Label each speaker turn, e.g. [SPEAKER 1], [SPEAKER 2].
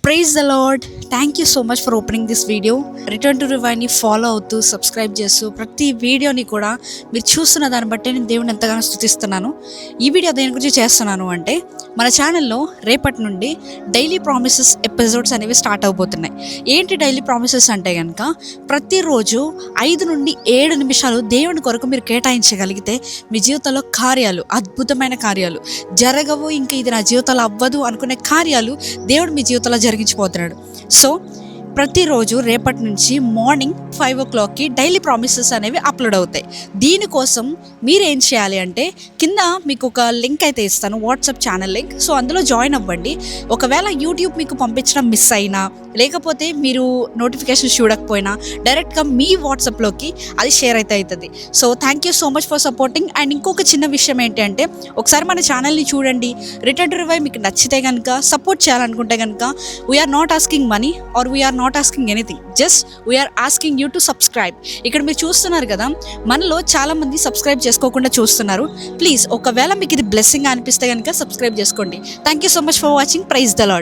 [SPEAKER 1] Praise the lord. Thank you so much for opening this video. Return to రివైన్ని follow అవుతూ subscribe చేస్తూ ప్రతి వీడియోని కూడా మీరు చూస్తున్న దాన్ని బట్టి నేను దేవుని ఎంతగానో స్తుతిస్తున్నాను. ఈ వీడియో దేని గురించి చేస్తున్నాను అంటే, మన ఛానల్లో రేపటి నుండి డైలీ ప్రామిసెస్ ఎపిసోడ్స్ అనేవి స్టార్ట్ అవబోతున్నాయి. ఏంటి డైలీ ప్రామిసెస్ అంటే కనుక, ప్రతిరోజు 5 నుండి 7 నిమిషాలు దేవుని కొరకు మీరు కేటాయించగలిగితే మీ జీవితంలో కార్యాలు, అద్భుతమైన కార్యాలు జరగవు, ఇంకా ఇది నా జీవితంలో అవ్వదు అనుకునే కార్యాలు దేవుడు మీ జీవితంలో జరిగించిపోతున్నాడు. సో ప్రతిరోజు రేపటి నుంచి మార్నింగ్ 5 o'clockకి డైలీ ప్రామిసెస్ అనేవి అప్లోడ్ అవుతాయి. దీనికోసం మీరు ఏం చేయాలి అంటే, కింద మీకు ఒక లింక్ అయితే ఇస్తాను, వాట్సాప్ ఛానల్ లింక్. సో అందులో జాయిన్ అవ్వండి. ఒకవేళ యూట్యూబ్ మీకు పంపించడం మిస్ అయినా, లేకపోతే మీరు నోటిఫికేషన్ చూడకపోయినా డైరెక్ట్గా మీ వాట్సాప్లోకి అది షేర్ అయితే అవుతుంది. So thank you so much for supporting. And ఇంకొక చిన్న విషయం ఏంటి అంటే, ఒకసారి మన ఛానల్ని చూడండి. రిటర్న్ టు రివైవ్ మీకు నచ్చితే కనుక, సపోర్ట్ చేయాలనుకుంటే కనుక, we are not asking money or we are not asking anything, just we are asking you to subscribe. ఇక్కడ మీరు చూస్తున్నారు కదా, మనలో చాలా మంది సబ్స్క్రైబ్ చేసుకోకుండా చూస్తున్నారు. ప్లీజ్ ఒకవేళ మీకు ఇది బ్లెస్సింగ్ అనిపిస్తే కనుక సబ్స్క్రైబ్ చేసుకోండి. Thank you so much for watching. Praise the lord.